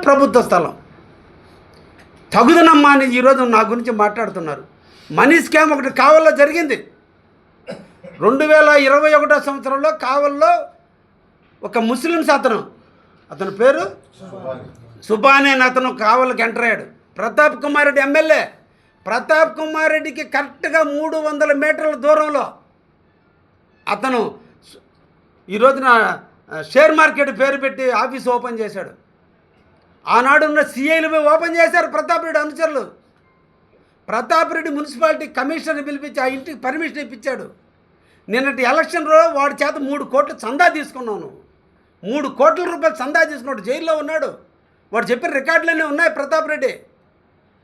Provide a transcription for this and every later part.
ప్రభుత్వ స్థలం. తగుదనమ్మా అని ఈరోజు నా గురించి మాట్లాడుతున్నారు. మనీ స్కామ్ ఒకటి కావల్లో జరిగింది. 2021 సంవత్సరంలో కావల్లో ఒక ముస్లిమ్స్ అతని పేరు సుబాని అని అతను కావలికి ఎంటర్ అయ్యాడు. ప్రతాప్ కుమార్ రెడ్డి ఎమ్మెల్యే. ప్రతాప్ కుమార్ రెడ్డికి కరెక్ట్గా 300 మీటర్ల దూరంలో అతను ఈ రోజున షేర్ మార్కెట్ పేరు పెట్టి ఆఫీస్ ఓపెన్ చేశాడు. ఆనాడున్న సిఐలు ఓపెన్ చేశారు ప్రతాప్ రెడ్డి అనుచరులు. ప్రతాప్ రెడ్డి మున్సిపాలిటీ కమిషనర్ పిలిపించి ఆ ఇంటికి పర్మిషన్ ఇప్పించాడు. నిన్నటి ఎలక్షన్లో వాడి చేత 3 కోట్ల చందా తీసుకున్నాను. 3 కోట్ల రూపాయలు చందా తీసుకున్నాడు. జైల్లో ఉన్నాడు. వాడు చెప్పిన రికార్డులన్నీ ఉన్నాయి. ప్రతాప్ రెడ్డి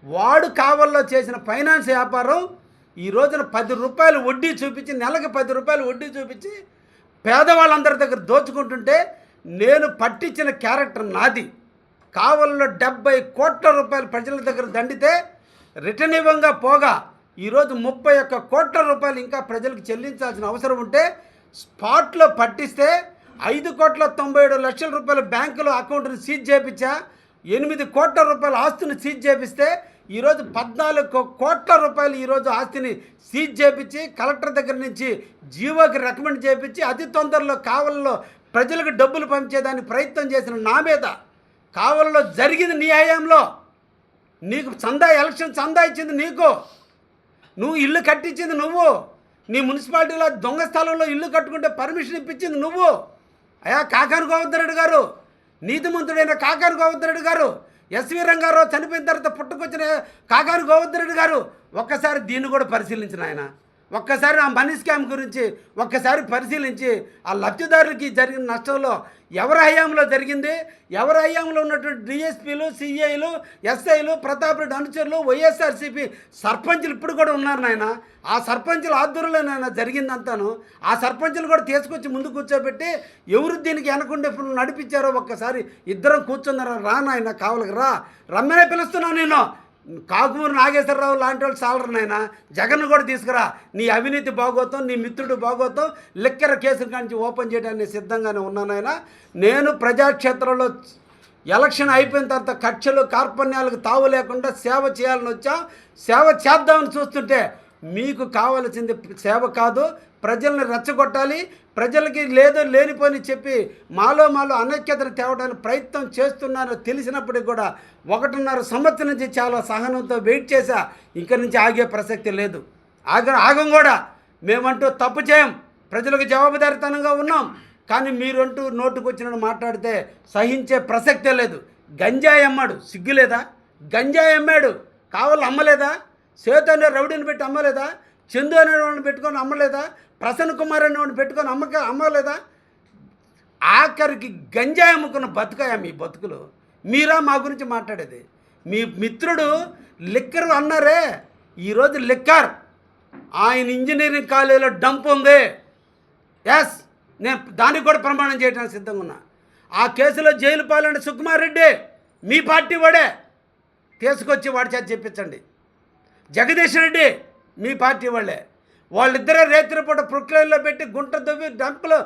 వాడు కావల్లో చేసిన ఫైనాన్స్ వ్యాపారం ఈ రోజున 10 రూపాయలు వడ్డీ చూపించి, నెలకి 10 రూపాయలు వడ్డీ చూపించి పేదవాళ్ళందరి దగ్గర దోచుకుంటుంటే నేను పట్టించిన క్యారెక్టర్ నాది. కావల్లో 70 కోట్ల రూపాయలు ప్రజల దగ్గర దండితే రిటర్న్ ఇవ్వంగా పోగా ఈరోజు 31 కోట్ల రూపాయలు ఇంకా ప్రజలకు చెల్లించాల్సిన అవసరం ఉంటే స్పాట్లో పట్టిస్తే 5,97,00,000 రూపాయలు బ్యాంకులో అకౌంట్ని సీజ్ చేయించా. 8 కోట్ల రూపాయల ఆస్తిని సీజ్ చేపిస్తే ఈరోజు 14 కోట్ల రూపాయలు ఈరోజు ఆస్తిని సీజ్ చేపించి కలెక్టర్ దగ్గర నుంచి జీవోకి రికమెండ్ చేయించి అతి తొందరలో కావల్లో ప్రజలకు డబ్బులు పంచేదానికి ప్రయత్నం చేసిన నా మీద కావల్లో జరిగింది నీ హయాంలో. నీకు చందా ఎలక్షన్ చందా ఇచ్చింది నీకు. నువ్వు ఇల్లు కట్టించింది నువ్వు. నీ మున్సిపాలిటీలో దొంగ స్థలంలో ఇల్లు కట్టుకుంటే పర్మిషన్ ఇప్పించింది నువ్వు. అయ్యా కాకాని గోవర్ధన్ గారు, నీతిమంతుడైన కాకాని గోవర్ధన్ గారు, ఎస్వి రంగారావు చనిపోయిన తర్వాత పుట్టుకొచ్చిన కాకాని గోవర్ధన్ గారు, ఒక్కసారి దీన్ని కూడా పరిశీలించిన ఆయన. ఒక్కసారి ఆ మనీ స్కామ్ గురించి ఒక్కసారి పరిశీలించి ఆ లబ్ధిదారులకి జరిగిన నష్టంలో ఎవరి హయాంలో జరిగింది, ఎవరి హయాంలో ఉన్నటువంటి డిఎస్పీలు, సిఐలు, ఎస్ఐలు, ప్రతాప్ రెడ్డి అనుచరులు, వైఎస్ఆర్సీపీ సర్పంచులు ఇప్పుడు కూడా ఉన్నారు నాయన. ఆ సర్పంచుల ఆధ్వర్యంలో నాయన జరిగిందంతాను. ఆ సర్పంచులు కూడా తీసుకొచ్చి ముందు కూర్చోబెట్టి ఎవరు దీనికి వెనకుండే నడిపించారో ఒక్కసారి ఇద్దరం కూర్చున్నారా, రా నాయన కావలికి రా, రమ్మనే పిలుస్తున్నాను నేను. కాకుమూరు నాగేశ్వరరావు లాంటి వాళ్ళు సాలరు నాయన. జగన్ కూడా తీసుకురా. నీ అవినీతి బాగోతాం, నీ మిత్రుడు బాగోతాం, లిక్కర్ కేసుల కాంచి ఓపెన్ చేయడానికి సిద్ధంగానే ఉన్నానైనా. నేను ప్రజాక్షేత్రంలో ఎలక్షన్ అయిపోయిన తర్వాత కక్షలు కార్పణ్యాలకు తావు లేకుండా సేవ చేయాలని వచ్చా. సేవ చేద్దామని చూస్తుంటే మీకు కావాల్సింది సేవ కాదు, ప్రజల్ని రెచ్చగొట్టాలి, ప్రజలకి లేదో లేనిపోని చెప్పి మాలో అనైక్యతను తేవడానికి ప్రయత్నం చేస్తున్నారో తెలిసినప్పటికీ కూడా 1.5 సంవత్సరం నుంచి చాలా సహనంతో వెయిట్ చేశా. ఇక్కడి నుంచి ఆగే ప్రసక్తి లేదు. ఆగం కూడా. మేమంటూ తప్పు చేయం, ప్రజలకు జవాబుదారితనంగా ఉన్నాం. కానీ మీరంటూ నోటుకొచ్చినట్టు మాట్లాడితే సహించే ప్రసక్తే లేదు. గంజాయి అమ్మాడు, సిగ్గులేదా? గంజాయి అమ్మాడు, కావాలి అమ్మలేదా? సేతు అనే రౌడీని పెట్టి అమ్మలేదా? చందు అనేవాడిని పెట్టుకొని అమ్మలేదా? ప్రసన్న కుమార్ అనేవాడిని పెట్టుకొని అమ్మలేదా? ఆఖరికి గంజాయి అమ్ముకున్న బతుకాయా మీ బతుకులు? మీరా మా గురించి మాట్లాడేది? మీ మిత్రుడు లిక్కర్ అన్నారే, ఈరోజు లిక్కర్ ఆయన ఇంజనీరింగ్ కాలేజీలో డంప్ ఉంది. ఎస్, నేను దానికి కూడా ప్రమాణం చేయడానికి సిద్ధంగా ఉన్నా. ఆ కేసులో జైలు పాలైన సుకుమార్ రెడ్డి మీ పార్టీ వాడే, తీసుకొచ్చి వాడి చేత చెప్పించండి. జగదీష్ రెడ్డి మీ పార్టీ వాళ్ళే. వాళ్ళిద్దరే రేత్రిపూట ప్రొక్లైన్లో పెట్టి గుంట దవ్వి డంపులో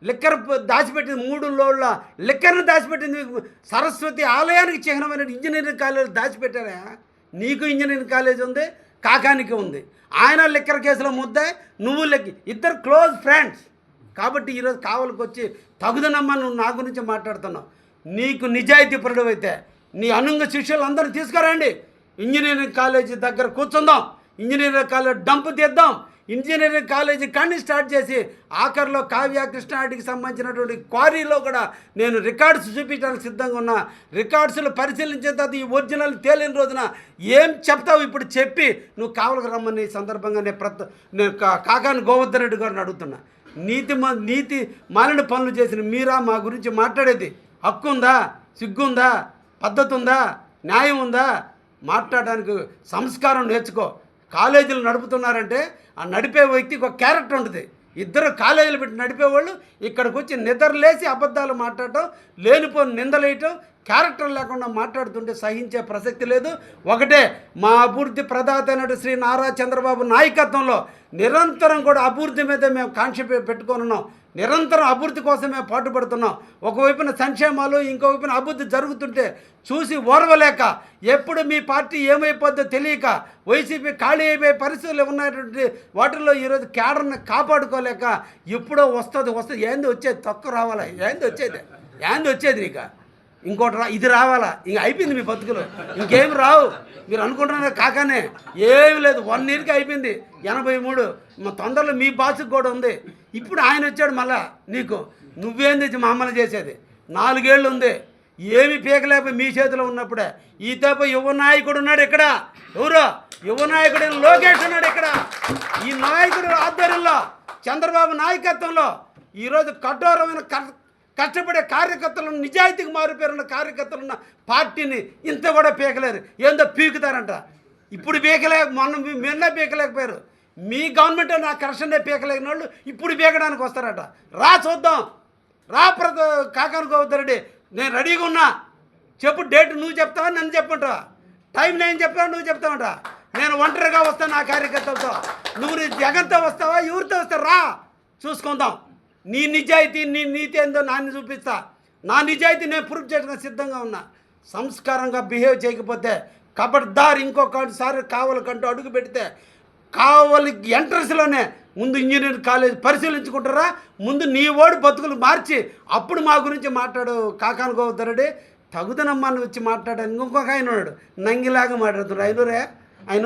లిక్కర్ దాచిపెట్టింది. 3 లోడ్ల లిక్కర్ను దాచిపెట్టింది. సరస్వతి ఆలయానికి చిహ్నమైన ఇంజనీరింగ్ కాలేజ్ దాచిపెట్టారా? నీకు ఇంజనీరింగ్ కాలేజ్ ఉంది, కాకానికి ఉంది. ఆయన లిక్కర్ కేసులో ముద్దాయి, నువ్వు ఇద్దరు క్లోజ్ ఫ్రెండ్స్. కాబట్టి ఈరోజు కావలికి వచ్చి తగుదనమ్మా నువ్వు నా గురించి మాట్లాడుతున్నావు. నీకు నిజాయితీ పరుడు అయితే నీ అనుంగ శిష్యులు అందరూ తీసుకురండి. ఇంజనీరింగ్ కాలేజీ దగ్గర కూర్చుందాం, ఇంజనీరింగ్ కాలేజ్ డంప్ తీద్దాం. ఇంజనీరింగ్ కాలేజీ కానీ స్టార్ట్ చేసి ఆఖరిలో కావ్య కృష్ణారెడ్డికి సంబంధించినటువంటి క్వారీలో కూడా నేను రికార్డ్స్ చూపించడానికి సిద్ధంగా ఉన్నా. రికార్డ్స్లు పరిశీలించిన తర్వాత ఈ ఒరిజినల్ తేలిన రోజున ఏం చెప్తావు ఇప్పుడు చెప్పి నువ్వు కావలికి రమ్మని సందర్భంగా నేను కాకాని గోవర్ధన్ రెడ్డి గారిని అడుగుతున్నా. నీతి మాలిన పనులు చేసిన మీరా మా గురించి మాట్లాడేది? హక్కు ఉందా? సిగ్గుందా? పద్ధతి ఉందా? న్యాయం ఉందా? మాట్లాడడానికి సంస్కారం నేర్చుకో. కాలేజీలు నడుపుతున్నారంటే ఆ నడిపే వ్యక్తికి ఒక క్యారెక్టర్ ఉంటుంది. ఇద్దరు కాలేజీలు పెట్టి నడిపేవాళ్ళు ఇక్కడికి వచ్చి నిద్రలేసి అబద్ధాలు మాట్లాడటం, లేనిపోని నిందలేయటం, క్యారెక్టర్ లేకుండా మాట్లాడుతుంటే సహించే ప్రసక్తి లేదు. ఒకటే, మా అభివృద్ధి ప్రదాత అయినటువంటి శ్రీ నారా చంద్రబాబు నాయకత్వంలో నిరంతరం కూడా అభివృద్ధి మీద మేము కాంక్ష పెట్టుకొని ఉన్నాం. నిరంతరం అభివృద్ధి కోసమే పాటుపడుతున్నాం. ఒకవైపున సంక్షేమాలు, ఇంకో వైపున అభివృద్ధి జరుగుతుంటే చూసి ఓర్వలేక, ఎప్పుడు మీ పార్టీ ఏమైపోద్దో తెలియక వైసీపీ ఖాళీ అయిపోయే పరిస్థితులు ఉన్నటువంటి వాటిల్లో ఈరోజు కేడర్ని కాపాడుకోలేక ఎప్పుడో వస్తుంది ఏంది వచ్చేది, తక్కువ రావాలా, ఏంది వచ్చేది నీకు ఇంకోటి ఇది రావాలా, ఇంక అయిపోయింది మీ బతుకులు, ఇంకేం రావు. మీరు అనుకుంటున్నారు కాకనే ఏమి లేదు. 1 ఇయర్కి అయిపోయింది 83. తొందరలో మీ బాసుకు కూడా ఉంది. ఇప్పుడు ఆయన వచ్చాడు మళ్ళా నీకు, నువ్వేంది మమ్మల్ని చేసేది? 4 ఏళ్ళు ఉంది, ఏమి పీకలేకపోయి మీ చేతిలో ఉన్నప్పుడే. ఈ తప్ప యువ నాయకుడు ఉన్నాడు ఇక్కడ. ఎవరో యువ నాయకుడు లోకేష్ ఉన్నాడు ఇక్కడ. ఈ నాయకుడు ఆధ్వర్యంలో, చంద్రబాబు నాయకత్వంలో ఈరోజు కఠోరమైన కష్టపడే కార్యకర్తలను, నిజాయితీకి మారిపోయిన కార్యకర్తలున్న పార్టీని ఇంత కూడా పీకలేరు. ఏందో పీకుతారంట. ఇప్పుడు మొన్న పీకలేకపోయారు. మీ గవర్నమెంట్ నా కరెక్షన్నే పీకలేని వాళ్ళు ఇప్పుడు పీకడానికి వస్తారట. చూద్దాం. కాకాని గోవర్ధన్, నేను రెడీగా ఉన్నా. చెప్పు డేట్, నువ్వు చెప్తావా నన్ను చెప్పంటావా? టైం నేను చెప్తావా నువ్వు చెప్తావంట? నేను ఒంటరిగా వస్తాను నా కార్యకర్తలతో. నువ్వు జగన్తో వస్తావా, ఎవరితో వస్తావు? చూసుకుందాం. నీ నిజాయితీ, నీ నీతి ఏందో నాన్ని చూపిస్తా. నా నిజాయితీ నేను ప్రూఫ్ చేయడానికి సిద్ధంగా ఉన్నా. సంస్కారంగా బిహేవ్ చేయకపోతే కబడ్దార్ ఇంకొకసారి కావలికంటూ అడుగు పెడితే కావలి ఎంట్రన్స్లోనే ముందు ఇంజనీరింగ్ కాలేజ్ పరిశీలించుకుంటారా? ముందు నీ ఓడి బతుకులు మార్చి అప్పుడు మా గురించి మాట్లాడు. కాకాని గోవర్ధన్ తగుదనమ్మాన్ని వచ్చి మాట్లాడాను. ఇంకొక ఆయన ఉన్నాడు, నంగిలాగా మాట్లాడుతున్నాడు. ఆయన